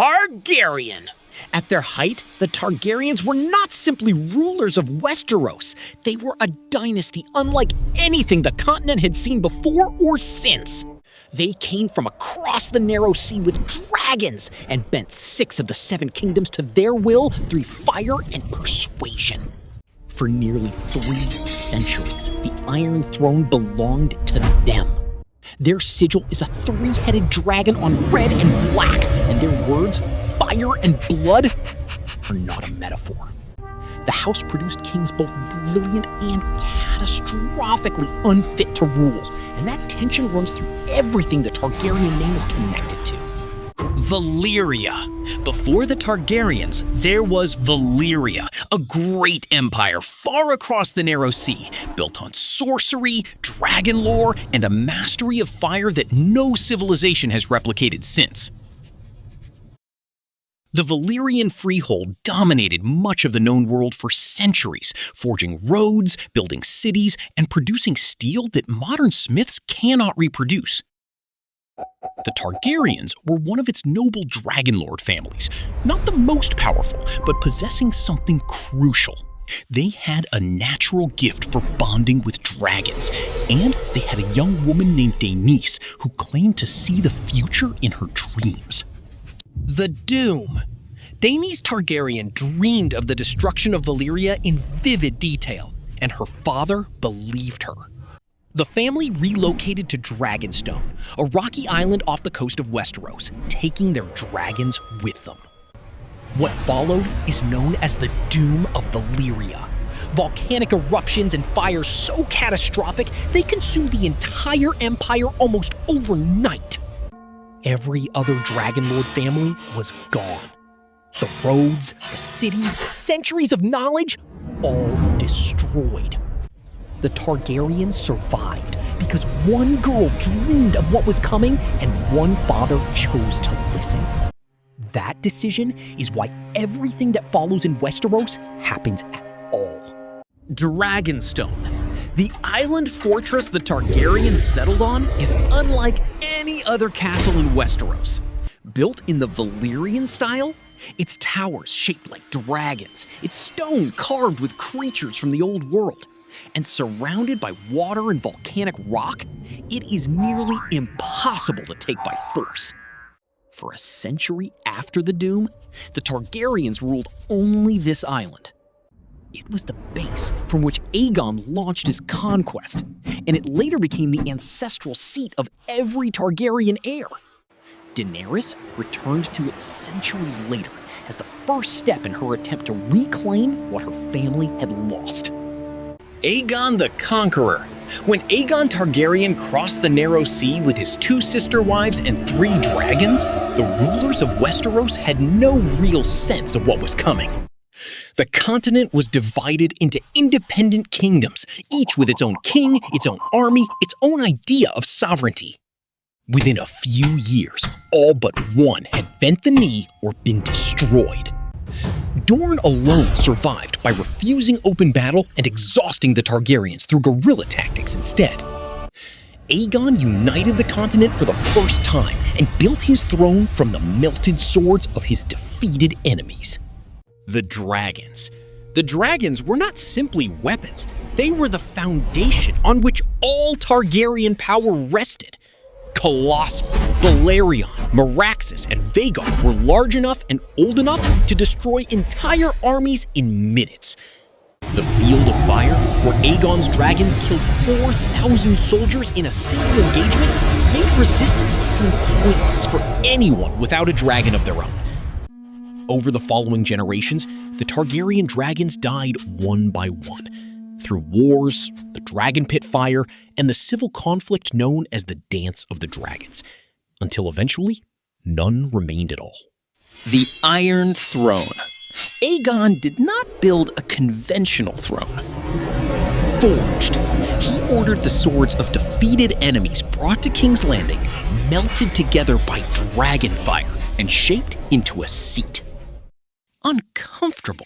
Targaryen. At their height, the Targaryens were not simply rulers of Westeros. They were a dynasty unlike anything the continent had seen before or since. They came from across the narrow sea with dragons and bent 6 of the 7 kingdoms to their will through fire and persuasion. For nearly 3 centuries, the Iron Throne belonged to them. Their sigil is a 3-headed dragon on red and black, and their words, fire and blood, are not a metaphor. The house produced kings both brilliant and catastrophically unfit to rule, and that tension runs through everything the Targaryen name is connected to. Valyria. Before the Targaryens, there was Valyria, a great empire far across the narrow sea, built on sorcery, dragon lore, and a mastery of fire that no civilization has replicated since. The Valyrian freehold dominated much of the known world for centuries, forging roads, building cities, and producing steel that modern smiths cannot reproduce. The Targaryens were one of its noble dragonlord families, not the most powerful, but possessing something crucial. They had a natural gift for bonding with dragons, and they had a young woman named Daenerys who claimed to see the future in her dreams. The Doom. Daenerys Targaryen dreamed of the destruction of Valyria in vivid detail, and her father believed her. The family relocated to Dragonstone, a rocky island off the coast of Westeros, taking their dragons with them. What followed is known as the Doom of Valyria. Volcanic eruptions and fires so catastrophic they consumed the entire empire almost overnight. Every other Dragonlord family was gone. The roads, the cities, centuries of knowledge, all destroyed. The Targaryens survived because one girl dreamed of what was coming and one father chose to listen. That decision is why everything that follows in Westeros happens at all. Dragonstone. The island fortress the Targaryens settled on is unlike any other castle in Westeros. Built in the Valyrian style, its towers shaped like dragons, its stone carved with creatures from the old world, and surrounded by water and volcanic rock, it is nearly impossible to take by force. For a century after the Doom, the Targaryens ruled only this island. It was the base from which Aegon launched his conquest, and it later became the ancestral seat of every Targaryen heir. Daenerys returned to it centuries later as the first step in her attempt to reclaim what her family had lost. Aegon the Conqueror. When Aegon Targaryen crossed the narrow sea with his 2 sister wives and 3 dragons, the rulers of Westeros had no real sense of what was coming. The continent was divided into independent kingdoms, each with its own king, its own army, its own idea of sovereignty. Within a few years, all but one had bent the knee or been destroyed. Dorne alone survived by refusing open battle and exhausting the Targaryens through guerrilla tactics instead. Aegon united the continent for the first time and built his throne from the melted swords of his defeated enemies. The dragons. The dragons were not simply weapons, they were the foundation on which all Targaryen power rested. Colossal, Balerion, Meraxes, and Vhagar were large enough and old enough to destroy entire armies in minutes. The Field of Fire, where Aegon's dragons killed 4,000 soldiers in a single engagement, made resistance seem pointless for anyone without a dragon of their own. Over the following generations, the Targaryen dragons died one by one, through wars, the Dragon Pit Fire, and the civil conflict known as the Dance of the Dragons, until eventually, none remained at all. The Iron Throne. Aegon did not build a conventional throne. Forged. He ordered the swords of defeated enemies brought to King's Landing, melted together by dragon fire, and shaped into a seat. Uncomfortable.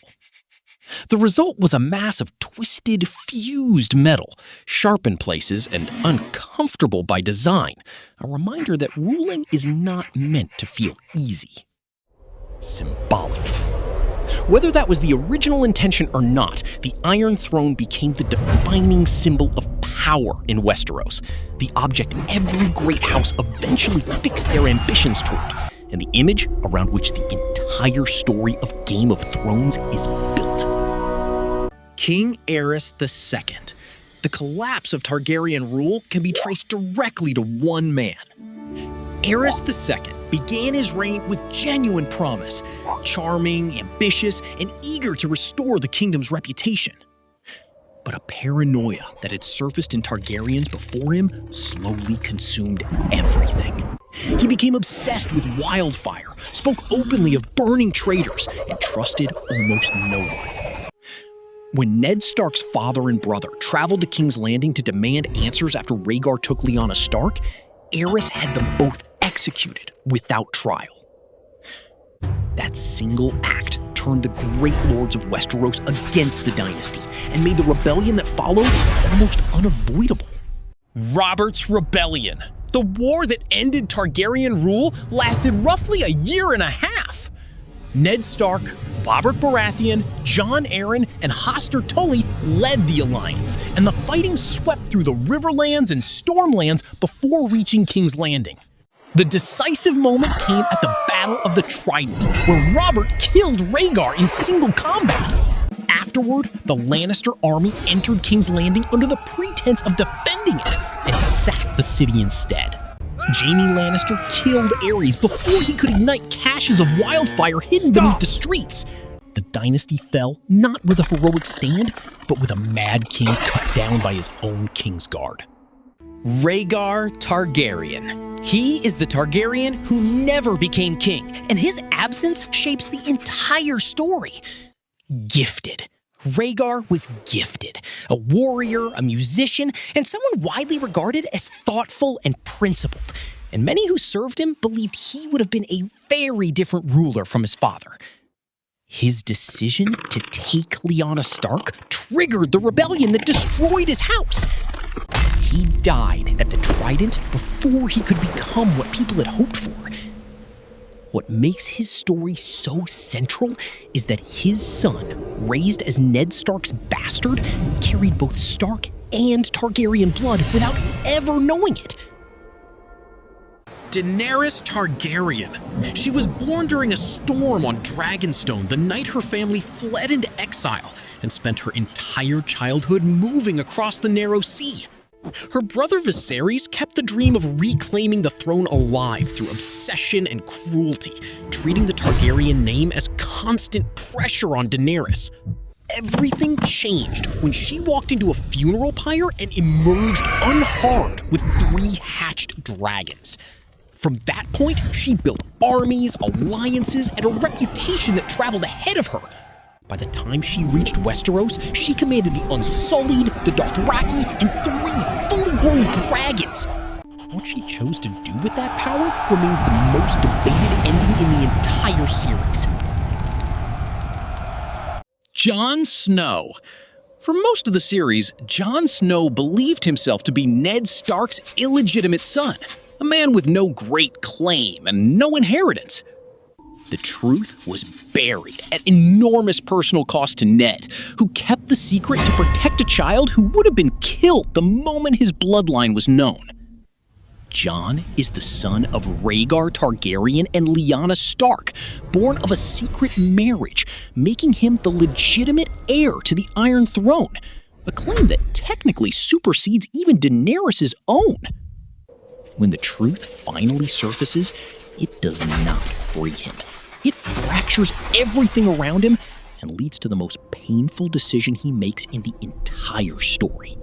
The result was a mass of twisted, fused metal, sharp in places and uncomfortable by design, a reminder that ruling is not meant to feel easy. symbolic. Whether that was the original intention or not, the Iron Throne became the defining symbol of power in Westeros, the object every great house eventually fixed their ambitions toward, and the image around which the entire story of Game of Thrones is built. King Aerys II. The collapse of Targaryen rule can be traced directly to one man. Aerys II began his reign with genuine promise, charming, ambitious, and eager to restore the kingdom's reputation. But a paranoia that had surfaced in Targaryens before him slowly consumed everything. He became obsessed with wildfire, spoke openly of burning traitors, and trusted almost no one. When Ned Stark's father and brother traveled to King's Landing to demand answers after Rhaegar took Lyanna Stark, Aerys had them both executed without trial. That single act turned the great lords of Westeros against the dynasty and made the rebellion that followed almost unavoidable. Robert's Rebellion. The war that ended Targaryen rule lasted roughly a year and a half. Ned Stark, Robert Baratheon, Jon Arryn, and House Targaryen led the alliance, and the fighting swept through the Riverlands and Stormlands before reaching King's Landing. The decisive moment came at the Battle of the Trident, where Robert killed Rhaegar in single combat. Afterward, the Lannister army entered King's Landing under the pretense of defending it and sacked the city instead. Jaime Lannister killed Aerys before he could ignite caches of wildfire hidden beneath the streets. The dynasty fell not with a heroic stand, but with a mad king cut down by his own Kingsguard. Rhaegar Targaryen. He is the Targaryen who never became king, and his absence shapes the entire story. Gifted. Rhaegar was gifted, a warrior, a musician, and someone widely regarded as thoughtful and principled. And many who served him believed he would have been a very different ruler from his father. His decision to take Lyanna Stark triggered the rebellion that destroyed his house. He died at the Trident before he could become what people had hoped for. What makes his story so central is that his son, raised as Ned Stark's bastard, carried both Stark and Targaryen blood without ever knowing it. Daenerys Targaryen. She was born during a storm on Dragonstone the night her family fled into exile and spent her entire childhood moving across the narrow sea. Her brother Viserys kept the dream of reclaiming the throne alive through obsession and cruelty, treating the Targaryen name as constant pressure on Daenerys. Everything changed when she walked into a funeral pyre and emerged unharmed with 3 hatched dragons. From that point, she built armies, alliances, and a reputation that traveled ahead of her. By the time she reached Westeros, she commanded the Unsullied, the Dothraki, and 3 fully grown dragons. What she chose to do with that power remains the most debated ending in the entire series. Jon Snow. For most of the series, Jon Snow believed himself to be Ned Stark's illegitimate son, a man with no great claim and no inheritance. The truth was buried at enormous personal cost to Ned, who kept the secret to protect a child who would have been killed the moment his bloodline was known. Jon is the son of Rhaegar Targaryen and Lyanna Stark, born of a secret marriage, making him the legitimate heir to the Iron Throne, a claim that technically supersedes even Daenerys' own. When the truth finally surfaces, it does not free him. It fractures everything around him and leads to the most painful decision he makes in the entire story.